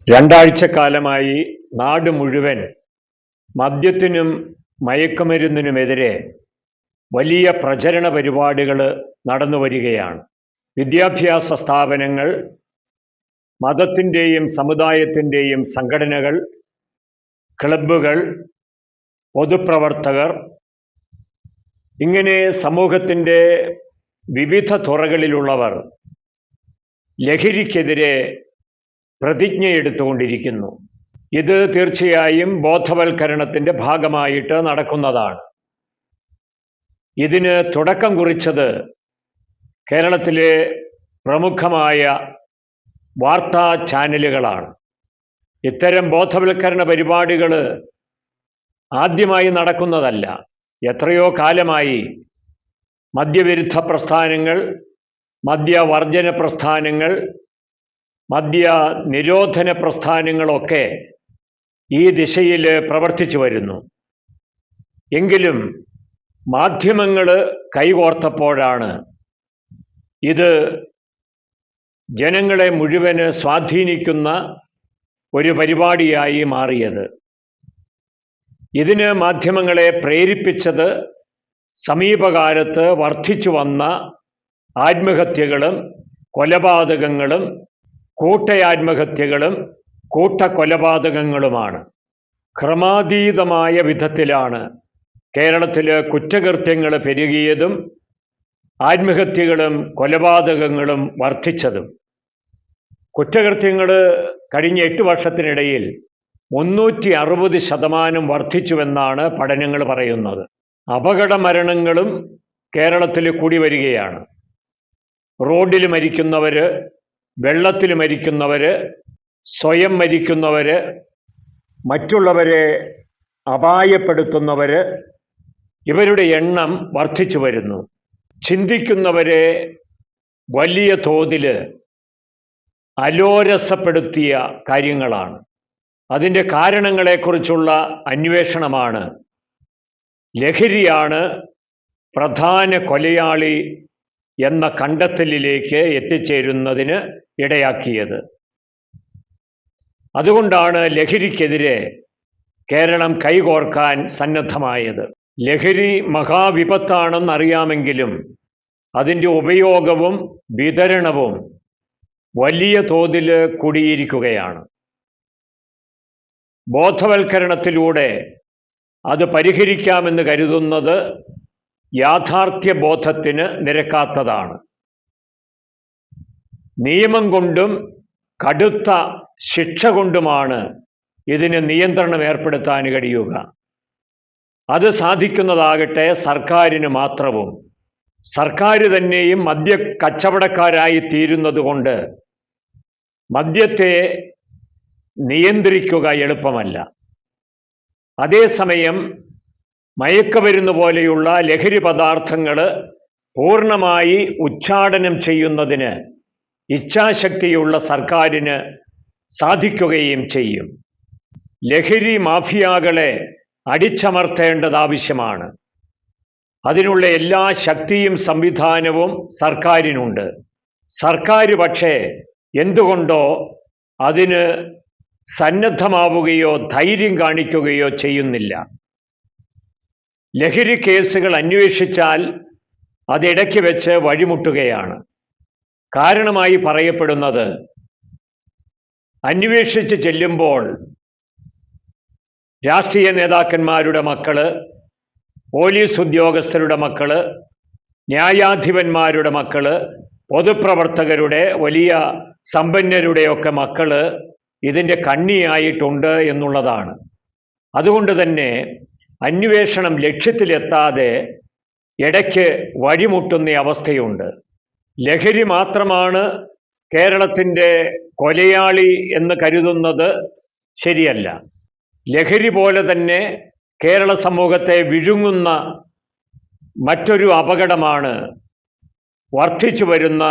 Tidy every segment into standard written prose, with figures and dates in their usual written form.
രണ്ടാഴ്ചക്കാലമായി നാട് മുഴുവൻ മദ്യത്തിനും മയക്കുമരുന്നിനുമെതിരെ വലിയ പ്രചരണ പരിപാടികൾ നടന്നുവരികയാണ്. വിദ്യാഭ്യാസ സ്ഥാപനങ്ങൾ, മതത്തിൻ്റെയും സമുദായത്തിൻ്റെയും സംഘടനകൾ, ക്ലബ്ബുകൾ, പൊതുപ്രവർത്തകർ, ഇങ്ങനെ സമൂഹത്തിൻ്റെ വിവിധ തുറകളിലുള്ളവർ ലഹരിക്കെതിരെ പ്രതിജ്ഞയെടുത്തുകൊണ്ടിരിക്കുന്നു. ഇത് തീർച്ചയായും ബോധവൽക്കരണത്തിൻ്റെ ഭാഗമായിട്ട് നടക്കുന്നതാണ്. ഇതിന് തുടക്കം കുറിച്ചത് കേരളത്തിലെ പ്രമുഖമായ വാർത്താ ചാനലുകളാണ്. ഇത്തരം ബോധവൽക്കരണ പരിപാടികൾ ആദ്യമായി നടക്കുന്നതല്ല. എത്രയോ കാലമായി മദ്യവിരുദ്ധ പ്രസ്ഥാനങ്ങൾ, മദ്യവർജന പ്രസ്ഥാനങ്ങൾ, മദ്യ നിരോധന പ്രസ്ഥാനങ്ങളൊക്കെ ഈ ദിശയിൽ പ്രവർത്തിച്ചു വരുന്നു. എങ്കിലും മാധ്യമങ്ങൾ കൈകോർത്തപ്പോഴാണ് ഇത് ജനങ്ങളെ മുഴുവന് സ്വാധീനിക്കുന്ന ഒരു പരിപാടിയായി മാറിയത്. ഇതിന് മാധ്യമങ്ങളെ പ്രേരിപ്പിച്ചത് സമീപകാലത്ത് വർദ്ധിച്ചു വന്ന ആത്മഹത്യകളും കൊലപാതകങ്ങളും കൂട്ടയാത്മഹത്യകളും കൂട്ടക്കൊലപാതകങ്ങളുമാണ്. ക്രമാതീതമായ വിധത്തിലാണ് കേരളത്തിൽ കുറ്റകൃത്യങ്ങൾ പെരുകിയതും ആത്മഹത്യകളും കൊലപാതകങ്ങളും വർദ്ധിച്ചതും. കുറ്റകൃത്യങ്ങൾ കഴിഞ്ഞ 8 വർഷത്തിനിടയിൽ 360% വർദ്ധിച്ചുവെന്നാണ് പഠനങ്ങൾ പറയുന്നത്. അപകട മരണങ്ങളും കേരളത്തിൽ കൂടി വരികയാണ്. റോഡിൽ മരിക്കുന്നവർ, വെള്ളത്തിൽ മരിക്കുന്നവർ, സ്വയം മരിക്കുന്നവർ, മറ്റുള്ളവരെ അപായപ്പെടുത്തുന്നവർ, ഇവരുടെ എണ്ണം വർദ്ധിച്ചു വരുന്നു. ചിന്തിക്കുന്നവരെ വലിയ തോതിൽ അലോരസപ്പെടുത്തിയ കാര്യങ്ങളാണ്. അതിൻ്റെ കാരണങ്ങളെക്കുറിച്ചുള്ള അന്വേഷണമാണ് ലഹരിയാണ് പ്രധാന കൊലയാളി എന്ന കണ്ടെത്തലിലേക്ക് എത്തിച്ചേരുന്നതിന് ഇടയാക്കിയത്. അതുകൊണ്ടാണ് ലഹരിക്കെതിരെ കേരളം കൈകോർക്കാൻ സന്നദ്ധമായത്. ലഹരി മഹാവിപത്താണെന്നറിയാമെങ്കിലും അതിൻ്റെ ഉപയോഗവും വിതരണവും വലിയ തോതിൽ കൂടിയിരിക്കുകയാണ്. ബോധവൽക്കരണത്തിലൂടെ അത് പരിഹരിക്കാമെന്ന് കരുതുന്നത് യാഥാർത്ഥ്യബോധത്തിന് നിരക്കാത്തതാണ്. നിയമം കൊണ്ടും കടുത്ത ശിക്ഷ കൊണ്ടുമാണ് ഇതിന് നിയന്ത്രണം ഏർപ്പെടുത്താൻ കഴിയുക. അത് സാധിക്കുന്നതാകട്ടെ സർക്കാരിന് മാത്രവും. സർക്കാർ തന്നെയും മദ്യ കച്ചവടക്കാരായി തീരുന്നത് കൊണ്ട് മദ്യത്തെ നിയന്ത്രിക്കുക എളുപ്പമല്ല. അതേസമയം മയക്കുമരുന്ന് പോലെയുള്ള ലഹരി പദാർത്ഥങ്ങൾ പൂർണ്ണമായി ഉച്ചാടനം ചെയ്യുന്നതിന് ഇച്ഛാശക്തിയുള്ള സർക്കാരിന് സാധിക്കുകയും ചെയ്യും. ലഹരി മാഫിയകളെ അടിച്ചമർത്തേണ്ടത് ആവശ്യമാണ്. അതിനുള്ള എല്ലാ ശക്തിയും സംവിധാനവും സർക്കാരിനുണ്ട്. സർക്കാർ പക്ഷേ എന്തുകൊണ്ടോ അതിന് സന്നദ്ധമാവുകയോ ധൈര്യം കാണിക്കുകയോ ചെയ്യുന്നില്ല. ലഹരി കേസുകൾ അന്വേഷിച്ചാൽ അതിടയ്ക്ക് വെച്ച് വഴിമുട്ടുകയാണ്. കാരണമായി പറയപ്പെടുന്നത് അന്വേഷിച്ച് ചെല്ലുമ്പോൾ രാഷ്ട്രീയ നേതാക്കന്മാരുടെ മക്കള്, പോലീസ് ഉദ്യോഗസ്ഥരുടെ മക്കള്, ന്യായാധിപന്മാരുടെ മക്കള്, പൊതുപ്രവർത്തകരുടെ, വലിയ സമ്പന്നരുടെയൊക്കെ മക്കള് ഇതിൻ്റെ കണ്ണിയായിട്ടുണ്ട് എന്നുള്ളതാണ്. അതുകൊണ്ട് തന്നെ അന്വേഷണം ലക്ഷ്യത്തിലെത്താതെ ഇടയ്ക്ക് വഴിമുട്ടുന്ന അവസ്ഥയുണ്ട്. ലഹരി മാത്രമാണ് കേരളത്തിൻ്റെ കൊലയാളി എന്ന് കരുതുന്നത് ശരിയല്ല. ലഹരി പോലെ തന്നെ കേരള സമൂഹത്തെ വിഴുങ്ങുന്ന മറ്റൊരു അപകടമാണ് വർദ്ധിച്ചു വരുന്ന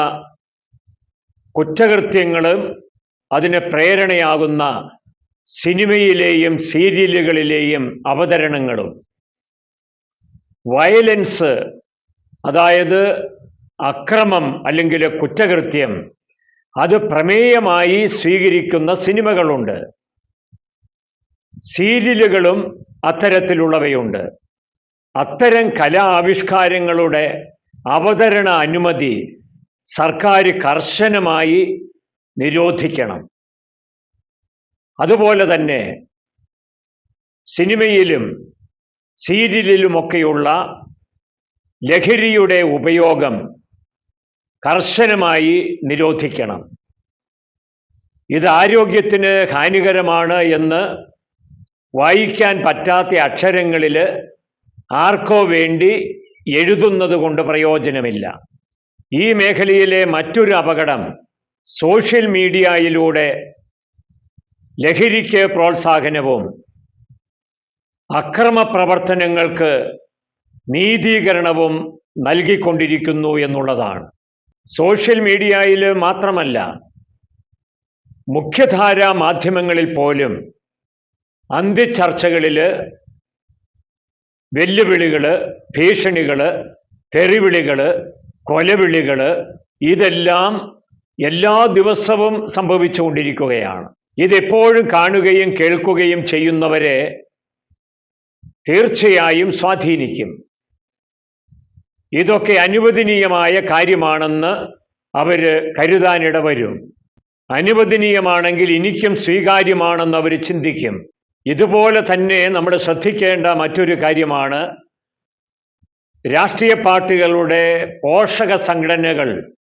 കുറ്റകൃത്യങ്ങളും അതിന് പ്രേരണയാകുന്ന സിനിമയിലെയും സീരിയലുകളിലെയും അവതരണങ്ങളും. വയലൻസ്, അതായത് അക്രമം അല്ലെങ്കിൽ കുറ്റകൃത്യം അത് പ്രമേയമായി സ്വീകരിക്കുന്ന സിനിമകളുണ്ട്. സീരിയലുകളും അത്തരത്തിലുള്ളവയുണ്ട്. അത്തരം കലാ ആവിഷ്കാരങ്ങളുടെ അവതരണ അനുമതി സർക്കാർ കർശനമായി നിരോധിക്കണം. അതുപോലെ തന്നെ സിനിമയിലും സീരിയലിലുമൊക്കെയുള്ള ലഹരിയുടെ ഉപയോഗം കർശനമായി നിരോധിക്കണം. ഇത് ആരോഗ്യത്തിന് ഹാനികരമാണ് എന്ന് വായിക്കാൻ പറ്റാത്ത അക്ഷരങ്ങളിൽ ആർക്കോ വേണ്ടി എഴുതുന്നത് കൊണ്ട് പ്രയോജനമില്ല. ഈ മേഖലയിലെ മറ്റൊരു അപകടം സോഷ്യൽ മീഡിയയിലൂടെ ലഹരിക്ക് പ്രോത്സാഹനവും അക്രമ പ്രവർത്തനങ്ങൾക്ക് നീതീകരണവും നൽകിക്കൊണ്ടിരിക്കുന്നു എന്നുള്ളതാണ്. സോഷ്യൽ മീഡിയയിൽ മാത്രമല്ല, മുഖ്യധാരാ മാധ്യമങ്ങളിൽ പോലും അന്ത്യചർച്ചകളിൽ വെല്ലുവിളികൾ, ഭീഷണികൾ, തെറിവിളികൾ, കൊലവിളികൾ ഇതെല്ലാം എല്ലാ ദിവസവും സംഭവിച്ചുകൊണ്ടിരിക്കുകയാണ്. ഇതെപ്പോഴും കാണുകയും കേൾക്കുകയും ചെയ്യുന്നവരെ തീർച്ചയായും സ്വാധീനിക്കും. ഇതൊക്കെ അനുവദനീയമായ കാര്യമാണെന്ന് അവർ കരുതാനിടവരും. അനുവദനീയമാണെങ്കിൽ എനിക്കും സ്വീകാര്യമാണെന്ന് അവർ ചിന്തിക്കും. ഇതുപോലെ തന്നെ നമ്മൾ ശ്രദ്ധിക്കേണ്ട മറ്റൊരു കാര്യമാണ് രാഷ്ട്രീയ പാർട്ടികളുടെ പോഷക സംഘടനകൾ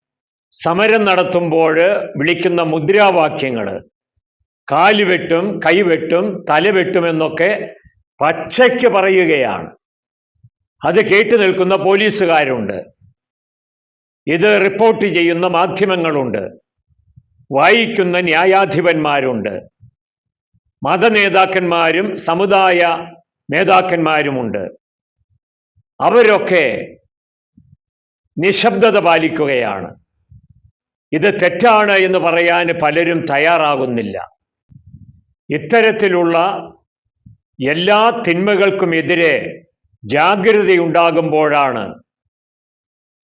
സമരം നടത്തുമ്പോൾ വിളിക്കുന്ന മുദ്രാവാക്യങ്ങൾ. കാലുവെട്ടും, കൈവെട്ടും, തലവെട്ടുമെന്നൊക്കെ പച്ചയ്ക്ക് പറയുകയാണ്. അത് കേട്ടു നിൽക്കുന്ന പോലീസുകാരുണ്ട്, ഇത് റിപ്പോർട്ട് ചെയ്യുന്ന മാധ്യമങ്ങളുണ്ട്, വായിക്കുന്ന ന്യായാധിപന്മാരുണ്ട്, മതനേതാക്കന്മാരും സമുദായ നേതാക്കന്മാരുമുണ്ട്. അവരൊക്കെ നിശബ്ദത പാലിക്കുകയാണ്. ഇത് തെറ്റാണ് എന്ന് പറയാൻ പലരും തയ്യാറാകുന്നില്ല. ഇത്തരത്തിലുള്ള എല്ലാ തിന്മകൾക്കുമെതിരെ ജാഗ്രതയുണ്ടാകുമ്പോഴാണ്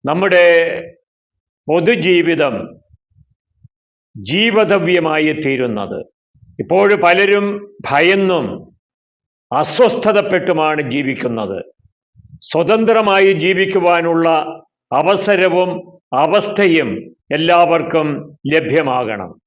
നമ്മുടെ പൊതുജീവിതം ജീവധവ്യമായി തീരുന്നത്. ഇപ്പോൾ പലരും ഭയന്നും അസ്വസ്ഥതപ്പെട്ടുമാണ് ജീവിക്കുന്നത്. സ്വതന്ത്രമായി ജീവിക്കുവാനുള്ള അവസരവും അവസ്ഥയും എല്ലാവർക്കും ലഭ്യമാകണം.